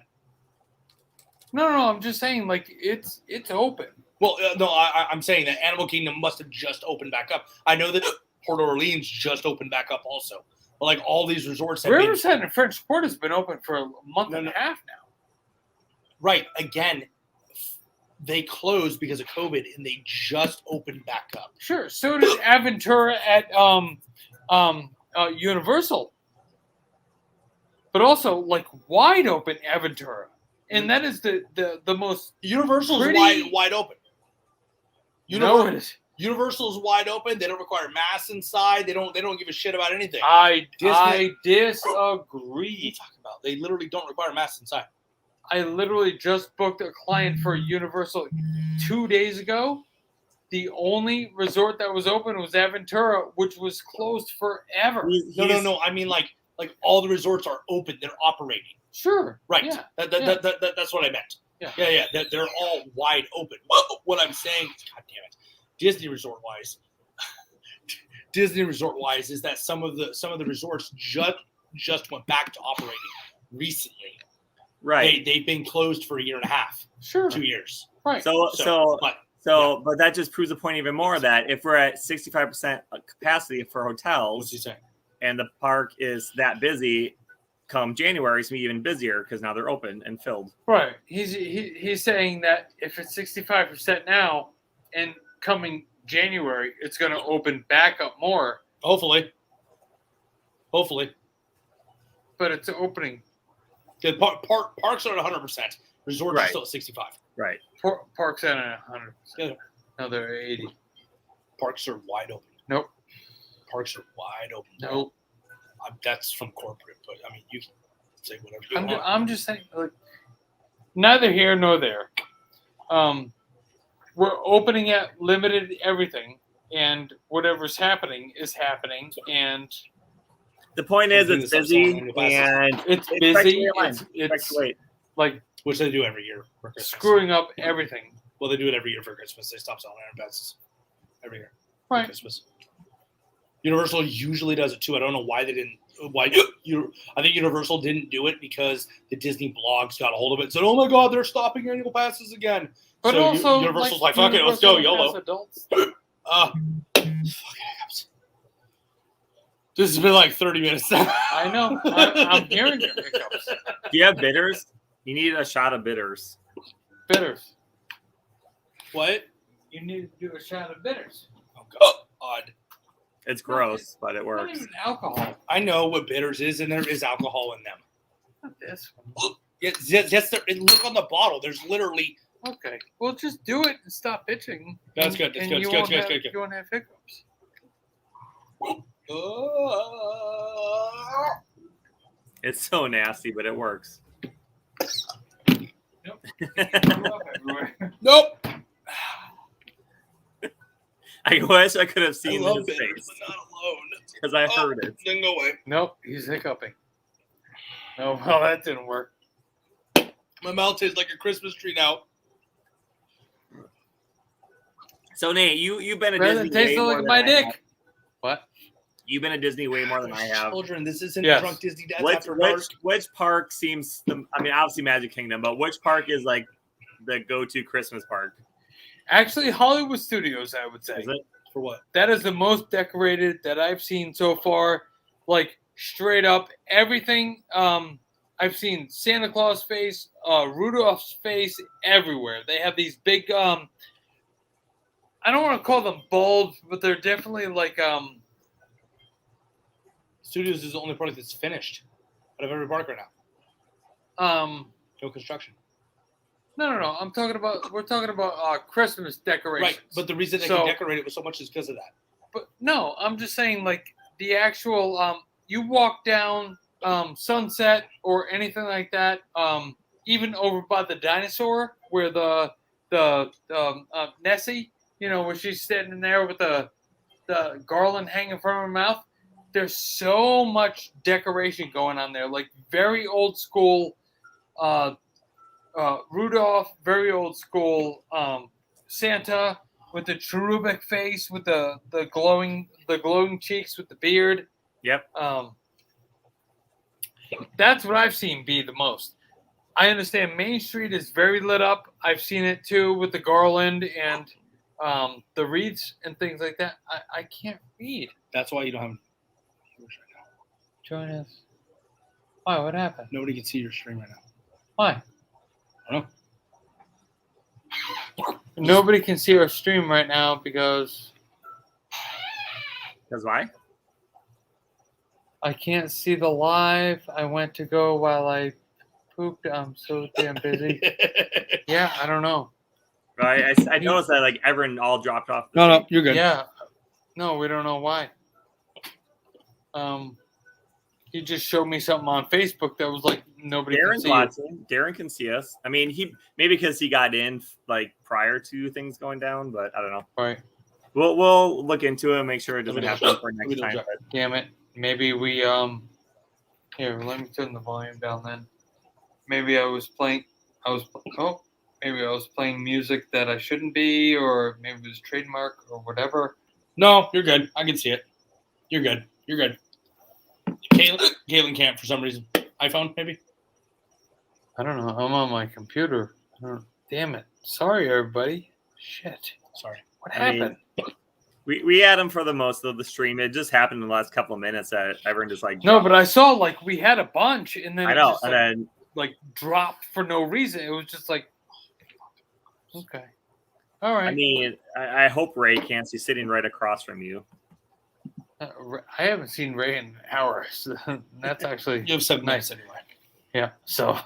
No, I'm just saying, like, it's open. Well, no, I'm saying that Animal Kingdom must have just opened back up. I know that Port Orleans just opened back up also. But like all these resorts have Riverside and French Port has been open for a month and a half now. Right. Again, they closed because of COVID and they just opened back up. Sure. So did Aventura at Universal. But also like wide open Aventura. And that is the most Universal's pretty... wide open. No, it is. Universal's wide open. They don't require masks inside. They don't give a shit about anything. I disagree. What are you talking about? They literally don't require masks inside. I literally just booked a client for Universal 2 days ago. The only resort that was open was Aventura, which was closed forever. No. I mean, like all the resorts are open. They're operating. Sure. Right. Yeah. That's what I meant. Yeah. They're all wide open. What I'm saying, God damn it, Disney Resort wise is that some of the resorts just went back to operating recently. Right. They've been closed for a year and a half. Sure. 2 years. Right. But that just proves the point even more that if we're at 65% capacity for hotels, What's he saying? and the park is that busy, come January, it's gonna be even busier because now they're open and filled. Right. He's saying that if it's 65% now, and coming January, it's going to open back up more. Hopefully. But it's opening. The parks are at 100%. Resorts are still at 65. Right. Parks at 100%. Yeah. No, they're 80. Parks are wide open. Nope. Parks are wide open. Nope. That's from corporate, but I mean, you can say whatever you want. I'm just saying, like, neither here nor there. We're opening at limited everything, and whatever's happening is happening. And the point is, it's busy and it's busy. It's like which they do every year for Christmas. Screwing up everything. Well, they do it every year for Christmas. They stop selling Iron Passes every year for Right. Christmas. Universal usually does it too. I don't know why they didn't. I think Universal didn't do it because the Disney blogs got a hold of it and said, "Oh my God, they're stopping annual passes again." But so also, Universal's like, "Fuck it, let's go, YOLO." Adults. This has been like 30 minutes now. I know. I'm hearing your hiccups. Do you have bitters? You need a shot of bitters. Bitters. What? You need to do a shot of bitters. Oh God. It's gross, but it Not works. even alcohol. I know what bitters is, and there is alcohol in them. Not this one. Yes, look on the bottle. There's literally. Okay. Well, just do it and stop bitching. That's good. That's good. You won't have hiccups. It's so nasty, but it works. Nope. Nope. I wish I could have I seen love his bitters, face but not alone. because I heard it. Then go away. Nope. He's hiccuping. No, well, that didn't work. My mouth tastes like a Christmas tree now. So Nate, you've been a Rather Disney than taste way more like than my I dick. have. What? You've been a Disney way more than I have. Children, this isn't Yes. drunk Disney dads after dark. Which park seems? I mean, obviously Magic Kingdom, but which park is like the go-to Christmas park? Actually, Hollywood Studios, I would say. Is it? For what? That is the most decorated that I've seen so far. Like straight up everything. I've seen Santa Claus face, Rudolph's face everywhere. They have these big. I don't want to call them bulbs, but they're definitely like. Studios is the only product that's finished out of every park right now. No construction. No. We're talking about Christmas decorations. Right, but the reason they So- can decorate it with so much is because of that. But no, I'm just saying like the actual. You walk down Sunset or anything like that. Even over by the dinosaur where the Nessie, where she's sitting there with the garland hanging from her mouth. There's so much decoration going on there, like very old school Rudolph, very old school Santa with the cherubic face, with the glowing cheeks, with the beard. Yep. That's what I've seen be the most. I understand Main Street is very lit up. I've seen it too with the garland and the wreaths and things like that. I can't read. That's why you don't have viewers right now. Join us. Why? What happened? Nobody can see your stream right now. Why? I don't know. Nobody can see our stream right now because Because why? I can't see the live. I went to go while I pooped. I'm so damn busy. Yeah, I don't know. I noticed that like everyone all dropped off. No, you're good. Yeah. No, we don't know why. He just showed me something on Facebook that was like nobody can Darren's see. You. watching. Darren can see us. I mean, he maybe because he got in like prior to things going down, but I don't know. Right. We'll look into it and make sure it doesn't happen for next Let me time. check. Damn it. Maybe we here, let me turn the volume down then. Maybe maybe I was playing music that I shouldn't be, or maybe it was trademark or whatever. No, you're good. I can see it. You're good. You're good. Caitlin can't for some reason. iPhone, maybe? I don't know. I'm on my computer. Damn it. Sorry, everybody. Shit. Sorry. What I mean, happened? We had him for the most of the stream. It just happened in the last couple of minutes that everyone just like No, but I saw like we had a bunch, and then I it know, just, and like, then like dropped for no reason. It was just like, okay, all right. I mean, I hope Ray can't. He's sitting right across from you. I haven't seen Ray in hours. That's actually You have 7 nice. minutes anyway. Yeah. So,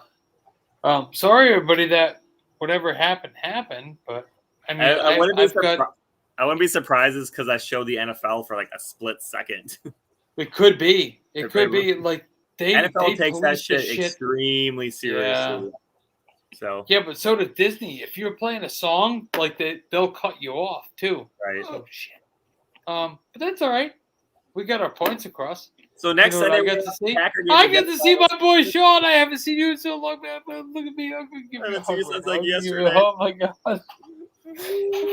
sorry everybody that whatever happened, but I mean, I wouldn't be I've got. I wouldn't be surprised because I showed the NFL for like a split second. It could be. It If could they be like they NFL takes that police the shit extremely seriously. So Yeah, but so did Disney. If you're playing a song, like they'll cut you off too. right. Oh shit. But that's all right. We got our points across. So next You know what Sunday I we get have to see? Packer game I get against to see my Dallas. boy Sean. I haven't seen you in so long, man. But look at me. I'm gonna give I you a haven't seen you hug since, right like, now. yesterday. Oh my god. I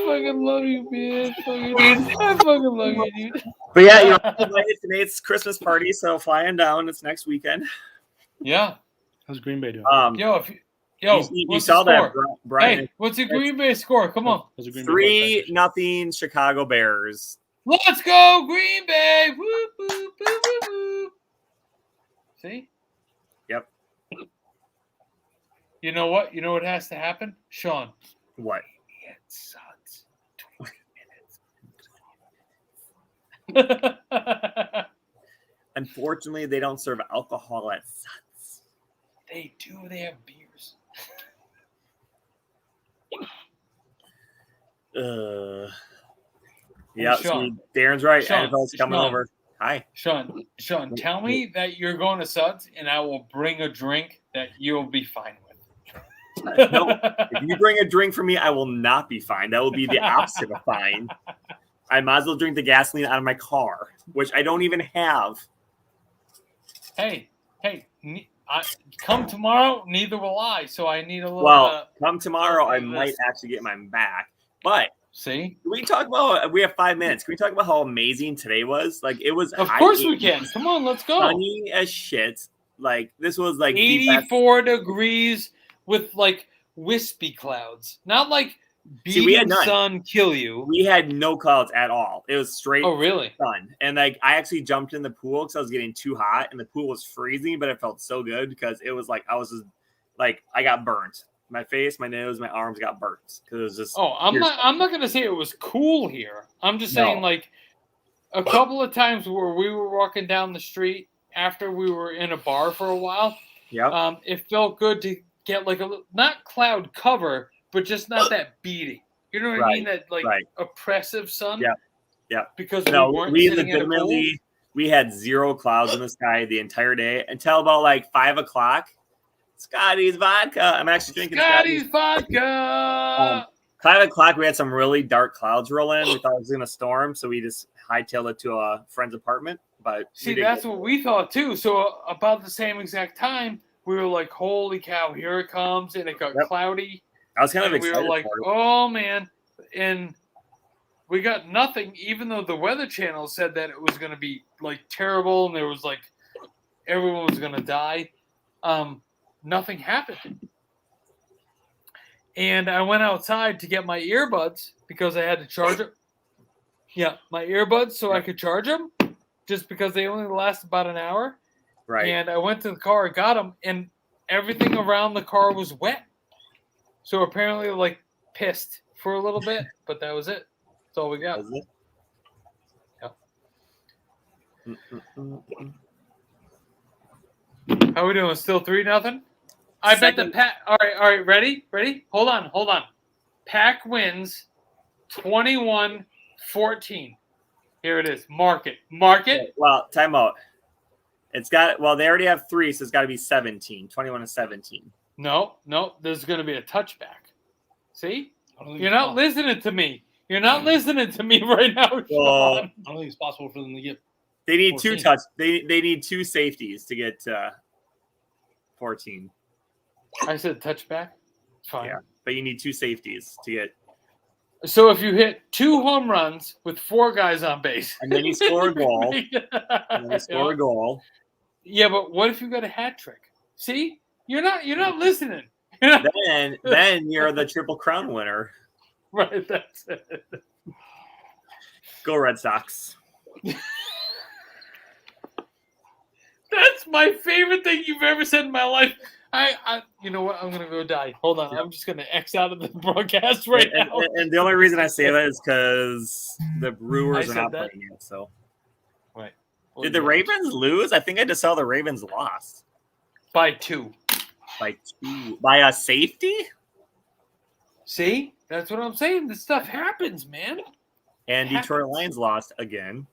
fucking love you, man. I fucking love you, dude. But yeah, you know, invited to Nate's Christmas party, so flying down. It's next weekend. Yeah. How's Green Bay doing? Yo, you what's saw the that, score? Brian. Hey, what's the Green Bay score? Come on. How's the Green Bay 3-0 Chicago Bears. Let's go, Green Bay! Woo, woo, woo, woo, woo. See? Bucks? You know what? You know what has to happen? Sean. What? It sucks. 20 minutes. Unfortunately, they don't serve alcohol at Suts. They do. They have beers. Yeah, Sean. see, Darren's right. Sean, NFL's coming Sean. over. Hi. Sean, tell me that you're going to Suds, and I will bring a drink that you'll be fine with. No, if you bring a drink for me, I will not be fine. That will be the opposite of fine. I might as well drink the gasoline out of my car, which I don't even have. Hey, come tomorrow. Neither will I. So I need a little. Well, come tomorrow, I okay, might listen. actually get mine back. But See? Can we talk about? We have 5 minutes. Can we talk about how amazing today was? Like it was. Of high course we 80s, can. Come on, let's go. sunny as shit. Like this was like the best. 84 degrees with like wispy clouds. Not like See, we had beating none. sun kill you. We had no clouds at all. It was straight Oh, really? sun. And like I actually jumped in the pool because I was getting too hot, and the pool was freezing, but it felt so good because it was like I was just like I got burnt. My face, my nose, my arms got burnt because it was just. Oh, I'm not gonna say it was cool here. I'm just saying No. like a couple of times where we were walking down the street after we were in a bar for a while. Yeah. It felt good to get like not cloud cover, but just not that beating. You know what I mean? That like oppressive sun. Yeah. Yeah. Because we legitimately we had 0 clouds in the sky the entire day until about like 5 o'clock. Scotty's vodka. I'm actually drinking Scotty's vodka. 5 o'clock, we had some really dark clouds roll in. We thought it was going to storm, so we just hightailed it to a friend's apartment. But see, that's what we thought too. So about the same exact time, we were like, "Holy cow, here it comes!" And it got cloudy. I was kind of excited. We were like, "Oh man!" And we got nothing, even though the Weather Channel said that it was going to be like terrible, and there was like everyone was going to die. Nothing happened. And I went outside to get my earbuds because I had to charge them. Yeah, my earbuds so I could charge them just because they only last about an hour. Right. And I went to the car and got them, and everything around the car was wet. So apparently, like, pissed for a little bit, but that was it. That's all we got. Yeah. How we doing? Still 3-0? I bet the Pack. All right. Ready? Hold on. Pack wins 21-14. Here it is. Mark it. Well, timeout. It's got. Well, they already have 3, so it's got to be 17. 21-17. No. There's going to be a touchback. See? You're not listening to me. You're not listening to me right now, Sean. I don't think it's possible for them to get. They need 14. They need 2 safeties to get 14. I said touchback. Fine. Yeah, but you need 2 safeties to get. So if you hit 2 home runs with 4 guys on base, and then you score a goal, a goal. Yeah, but what if you got a hat trick? See, you're not listening. Then you're the Triple Crown winner. Right. That's it. Go Red Sox. That's my favorite thing you've ever said in my life. I you know what? I'm gonna go die. Hold on. Yeah. I'm just gonna X out of the broadcast now. And the only reason I say that is because the Brewers are not playing it. So, right. Well, did the Ravens lose? I think I just saw the Ravens lost by 2. By a safety. See, that's what I'm saying. This stuff happens, man. And Detroit Lions lost again.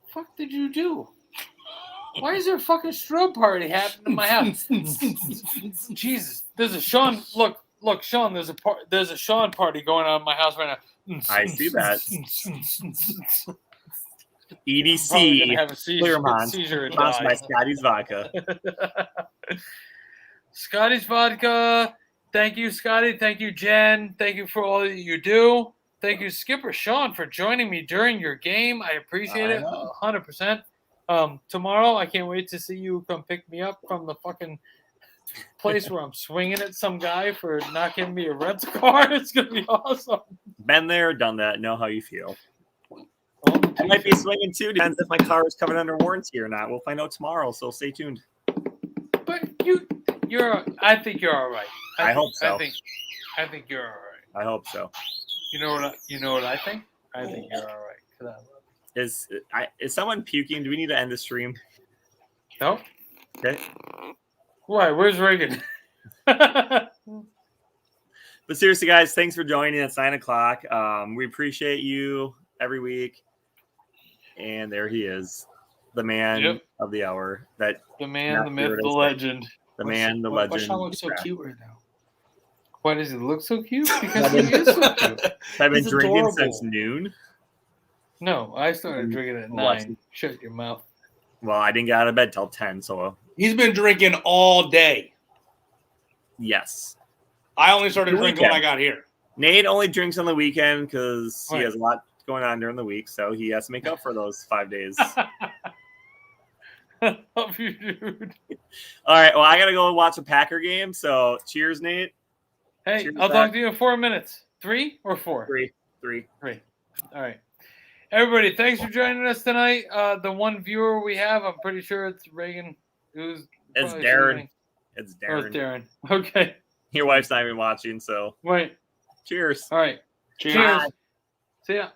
What the fuck did you do? Why is there a fucking strobe party happening in my house? Jesus, there's a Sean. Look, Sean. There's a Sean party going on in my house right now. I see that. EDC Claremont sponsored by Scotty's Vodka. Scotty's Vodka. Thank you, Scotty. Thank you, Jen. Thank you for all that you do. Thank you, Skipper Sean, for joining me during your game. I appreciate it 100%. Tomorrow, I can't wait to see you come pick me up from the fucking place where I'm swinging at some guy for not giving me a rental car. It's going to be awesome. Been there, done that. Know how you feel. I might be swinging too. Depends if my car is covered under warranty or not. We'll find out tomorrow, so stay tuned. But I think you're all right. I hope so. I think you're all right. I hope so. You know what I think? I think you're all right. Is someone puking? Do we need to end the stream? No. Okay. Why? Where's Reagan? But seriously, guys, thanks for joining. It's 9:00. We appreciate you every week. And there he is, the man of the hour. The man, the myth, the legend. The man, the legend. Why Sean looks so cute right now? Why does he look so cute? Because he is so cute. I've been drinking since noon. No, I started drinking at 9. Shut your mouth. Well, I didn't get out of bed till 10, so he's been drinking all day. Yes. I only started The drinking when I weekend. got here. Nate only drinks on the weekend because he Right. has a lot going on during the week, so he has to make up for those 5 days. Love you, dude. All right, well, I gotta go watch a Packer game. So cheers, Nate. Hey, Cheers, I'll Zach. talk to you in 4 minutes. 3 or 4? 3. Three. All right. Everybody, thanks for joining us tonight. The one viewer we have, I'm pretty sure it's Reagan. Who's It's probably Darren. sleeping. It's Oh, it's Darren. Darren. Okay. Your wife's not even watching, so Wait. cheers. All right. Cheers. Cheers. Bye. See ya.